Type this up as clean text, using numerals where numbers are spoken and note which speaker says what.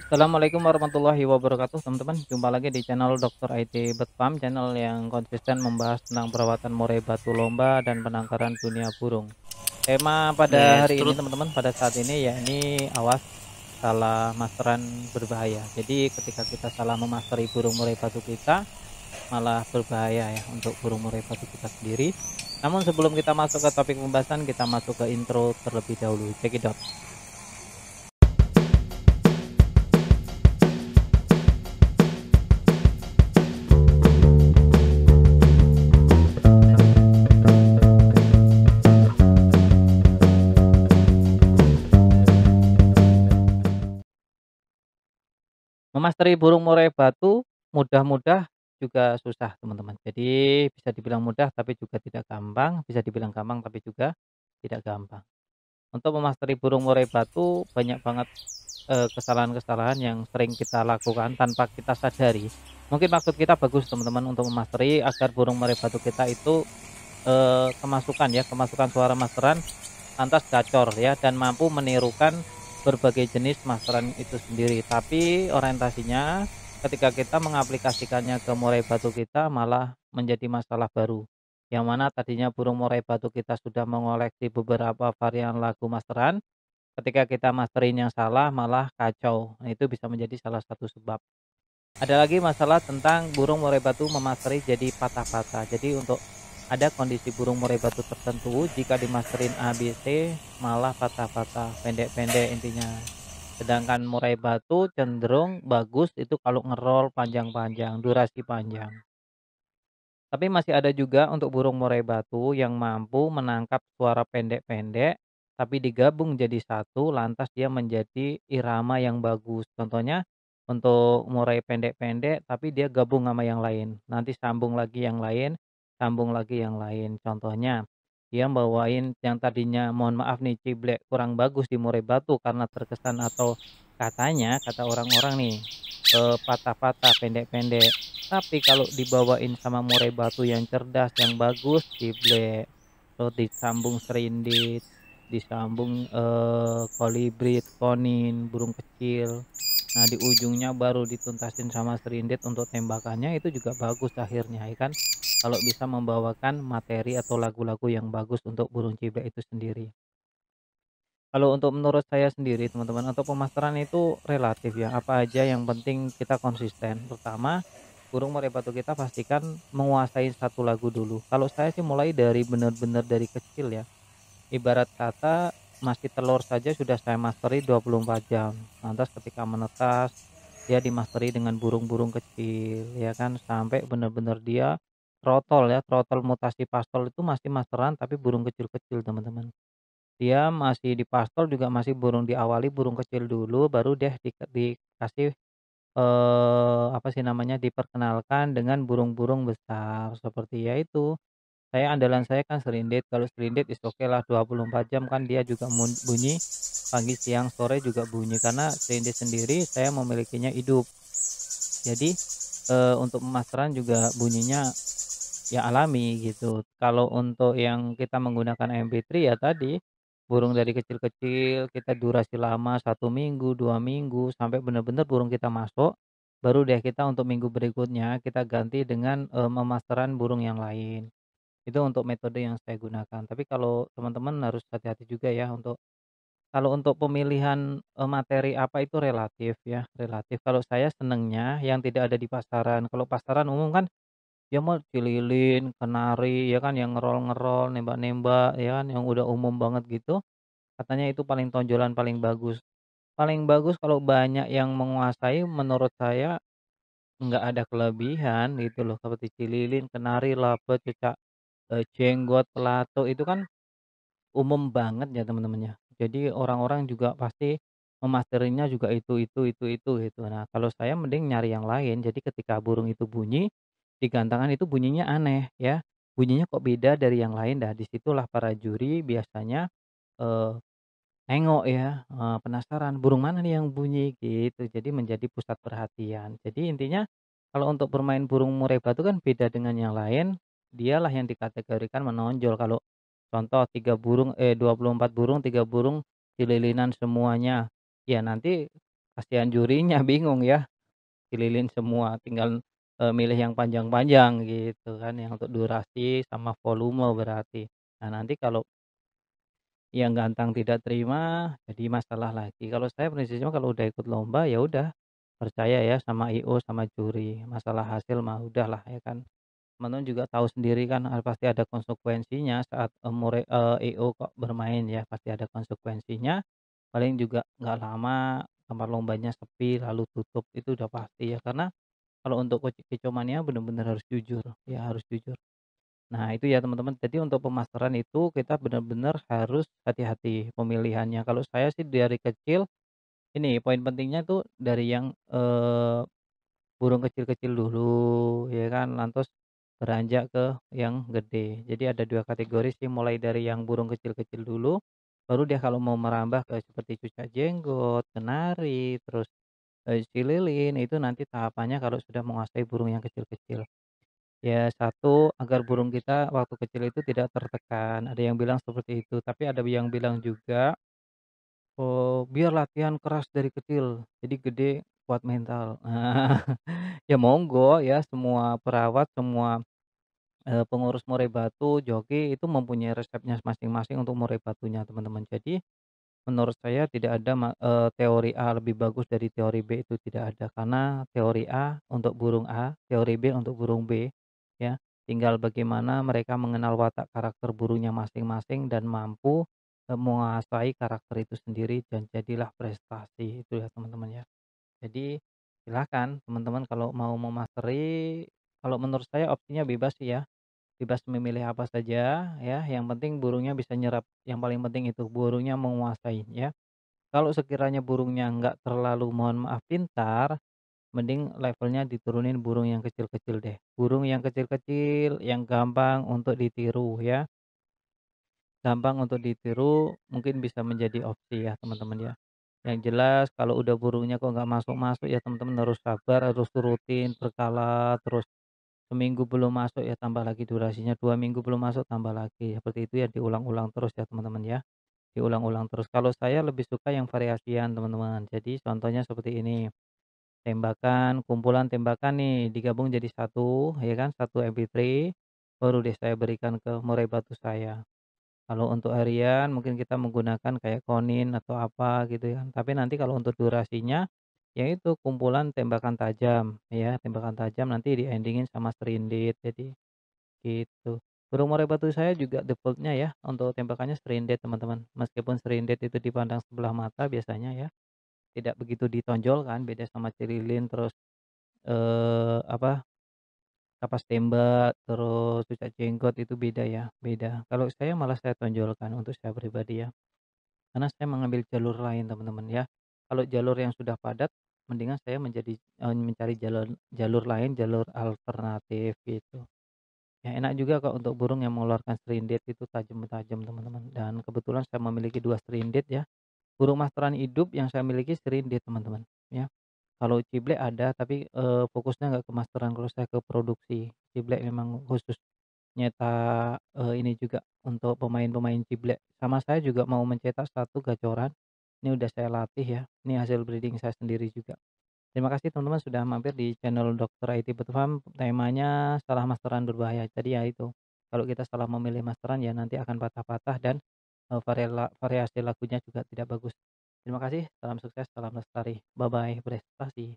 Speaker 1: Assalamualaikum warahmatullahi wabarakatuh, teman-teman. Jumpa lagi di channel Dr. IT Bird Farm, channel yang konsisten membahas tentang perawatan murai batu lomba dan penangkaran dunia burung. Tema pada
Speaker 2: Yes,
Speaker 1: hari ini,
Speaker 2: terus
Speaker 1: teman-teman, pada saat ini ya ini awas salah masteran berbahaya. Jadi ketika kita salah memasteri burung murai batu kita, malah berbahaya ya untuk burung murai batu kita sendiri. Namun sebelum kita masuk ke topik pembahasan, kita masuk ke intro terlebih dahulu. Check it out. Memasteri burung murai batu mudah-mudah juga susah, teman-teman. Jadi bisa dibilang mudah tapi juga tidak gampang, bisa dibilang gampang tapi juga tidak gampang. Untuk memasteri burung murai batu banyak banget kesalahan-kesalahan yang sering kita lakukan tanpa kita sadari. Mungkin maksud kita bagus, teman-teman, untuk memasteri agar burung murai batu kita itu kemasukan ya, kemasukan suara masteran lantas gacor ya dan mampu menirukan berbagai jenis masteran itu sendiri. Tapi orientasinya ketika kita mengaplikasikannya ke murai batu kita malah menjadi masalah baru. Yang mana tadinya burung murai batu kita sudah mengoleksi beberapa varian lagu masteran, ketika kita masterin yang salah malah kacau. Nah, itu bisa menjadi salah satu sebab. Ada lagi masalah tentang burung murai batu memasteri jadi patah-patah. Jadi untuk ada kondisi burung murai batu tertentu jika dimasterin ABC malah patah-patah, pendek-pendek intinya. Sedangkan murai batu cenderung bagus itu kalau ngerol panjang-panjang, durasi panjang. Tapi masih ada juga untuk burung murai batu yang mampu menangkap suara pendek-pendek, tapi digabung jadi satu, lantas dia menjadi irama yang bagus. Contohnya untuk murai pendek-pendek, tapi dia gabung sama yang lain. Nanti sambung lagi yang lain, sambung lagi yang lain. Contohnya, dia bawain yang tadinya, mohon maaf nih, ciblek kurang bagus di murai batu karena terkesan atau katanya, kata orang-orang nih, patah-patah, pendek-pendek. Tapi kalau dibawain sama murai batu yang cerdas, yang bagus, ciblek, terus disambung serindit, disambung, kolibrit, konin, burung kecil. Nah, di ujungnya baru dituntasin sama serindit untuk tembakannya, itu juga bagus akhirnya ya kan, kalau bisa membawakan materi atau lagu-lagu yang bagus untuk burung ciblek itu sendiri. Kalau untuk menurut saya sendiri, teman-teman, untuk pemasaran itu relatif ya, apa aja yang penting kita konsisten. Pertama, burung murai batu kita pastikan menguasai satu lagu dulu. Kalau saya sih mulai dari benar-benar dari kecil ya. Ibarat kata masih telur saja sudah saya masteri 24 jam. Lantas ketika menetas, dia dimasteri dengan burung-burung kecil ya kan, sampai benar-benar dia trotol ya, trotol mutasi pastol itu masih masteran tapi burung kecil-kecil, teman-teman. Dia masih di pastol juga masih burung diawali burung kecil dulu, baru deh dikasih, apa sih namanya, diperkenalkan dengan burung-burung besar, seperti ya itu, saya andalan saya kan serindit, kalau serindit is oke lah 24 jam kan dia juga bunyi, pagi, siang, sore juga bunyi, karena serindit sendiri saya memilikinya hidup. Jadi, untuk pemasaran juga bunyinya ya alami gitu. Kalau untuk yang kita menggunakan MP3 ya tadi, burung dari kecil-kecil kita durasi lama 1 minggu, 2 minggu, sampai benar-benar burung kita masuk, baru deh kita untuk minggu berikutnya kita ganti dengan, memasteran burung yang lain. Itu untuk metode yang saya gunakan. Tapi kalau teman-teman harus hati-hati juga ya untuk kalau untuk pemilihan, materi apa itu relatif ya, relatif. Kalau saya senengnya yang tidak ada di pasaran. Kalau pasaran umum kan ya mah cililin, kenari, ya kan, yang ngerol-ngerol, nembak-nembak, ya kan, yang udah umum banget gitu, katanya itu paling tonjolan, paling bagus. Paling bagus kalau banyak yang menguasai menurut saya nggak ada kelebihan gitu loh, seperti cililin, kenari, lapet, cecak, jenggot, pelato, itu kan umum banget ya teman-teman ya. Jadi orang-orang juga pasti memasterinya juga itu gitu. Nah, kalau saya mending nyari yang lain, jadi ketika burung itu bunyi, di gantangan itu bunyinya aneh ya, bunyinya kok beda dari yang lain. Dah disitulah para juri biasanya, eee, nengok ya, penasaran burung mana nih yang bunyi gitu, jadi menjadi pusat perhatian. Jadi intinya kalau untuk bermain burung murai batu kan beda dengan yang lain, dialah yang dikategorikan menonjol. Kalau contoh 24 burung, 3 burung cililinan semuanya, ya nanti kasihan jurinya bingung ya, dililin semua tinggal, milih yang panjang-panjang gitu kan, yang untuk durasi sama volume berarti. Nah nanti kalau yang gantang tidak terima, jadi masalah lagi. Kalau saya prinsipnya kalau udah ikut lomba, ya udah percaya ya sama IO, sama juri, masalah hasil mah udahlah ya kan. Teman-teman juga tahu sendiri kan, pasti ada konsekuensinya saat, IO kok bermain ya, pasti ada konsekuensinya. Paling juga nggak lama tempat lombanya sepi lalu tutup, itu udah pasti ya. Karena kalau untuk kecomania bener-bener harus jujur, ya harus jujur. Nah itu ya teman-teman, jadi untuk pemasaran itu kita benar-benar harus hati-hati pemilihannya. Kalau saya sih dari kecil, ini poin pentingnya tuh dari yang, burung kecil-kecil dulu ya kan, lantas beranjak ke yang gede. Jadi ada 2 kategori sih, mulai dari yang burung kecil-kecil dulu, baru dia kalau mau merambah ke seperti cucak jenggot, kenari, terus, cililin, itu nanti tahapannya kalau sudah menguasai burung yang kecil-kecil. Ya satu, agar burung kita waktu kecil itu tidak tertekan, ada yang bilang seperti itu, tapi ada yang bilang juga, biar latihan keras dari kecil, jadi gede kuat mental. Nah, ya monggo ya semua perawat, semua, pengurus murai batu, joki itu mempunyai resepnya masing-masing untuk murai batunya teman-teman. Jadi menurut saya tidak ada teori A lebih bagus dari teori B, itu tidak ada. Karena teori A untuk burung A, teori B untuk burung B, ya. Tinggal bagaimana mereka mengenal watak karakter burungnya masing-masing dan mampu, menguasai karakter itu sendiri dan jadilah prestasi, itu ya teman-teman ya. Jadi silakan teman-teman kalau mau memasteri, kalau menurut saya opsinya bebas sih ya, bebas memilih apa saja ya, yang penting burungnya bisa nyerap, yang paling penting itu burungnya menguasai ya. Kalau sekiranya burungnya nggak terlalu mohon maaf pintar, mending levelnya diturunin burung yang kecil-kecil deh. Burung yang kecil-kecil yang gampang untuk ditiru ya, gampang untuk ditiru mungkin bisa menjadi opsi ya teman-teman ya. Yang jelas kalau udah burungnya kok nggak masuk-masuk ya teman-teman harus sabar, harus turutin berkala, terus seminggu belum masuk ya tambah lagi durasinya, 2 minggu belum masuk tambah lagi, seperti itu ya diulang-ulang terus ya teman-teman ya. Diulang-ulang terus. Kalau saya lebih suka yang variasian, teman-teman. Jadi contohnya seperti ini, tembakan, kumpulan tembakan nih digabung jadi satu, ya kan, satu MP3, baru deh saya berikan ke murai batu saya. Kalau untuk harian mungkin kita menggunakan kayak konin atau apa gitu ya. Tapi nanti kalau untuk durasinya, yaitu kumpulan tembakan tajam, ya, tembakan tajam nanti di-ending-in sama serindit. Jadi gitu. Burung murai batu saya juga default-nya ya, untuk tembakannya serindit, teman-teman. Meskipun serindit itu dipandang sebelah mata biasanya ya, tidak begitu ditonjolkan, beda sama cililin, terus, apa, kapas tembak, terus cucak jenggot itu beda ya, beda. Kalau saya malah saya tonjolkan untuk saya pribadi ya, karena saya mengambil jalur lain, teman-teman ya. Kalau jalur yang sudah padat, mendingan saya mencari jalur jalur lain, jalur alternatif gitu. Ya enak juga kok untuk burung yang mengeluarkan serindit itu tajam-tajam teman-teman, dan kebetulan saya memiliki 2 serindit ya. Burung masteran hidup yang saya miliki serindit teman-teman, ya. Kalau ciblek ada tapi, fokusnya nggak ke masteran, kalau saya ke produksi. Ciblek memang khusus nyetak, ini juga untuk pemain-pemain ciblek. Sama saya juga mau mencetak satu gacoran, ini udah saya latih ya, ini hasil breeding saya sendiri juga. Terima kasih teman-teman sudah mampir di channel Dokter IT Betulan, temanya salah masteran berbahaya. Jadi ya itu, kalau kita salah memilih masteran ya nanti akan patah-patah dan, variasi lagunya juga tidak bagus. Terima kasih, salam sukses, salam lestari. Bye-bye, prestasi.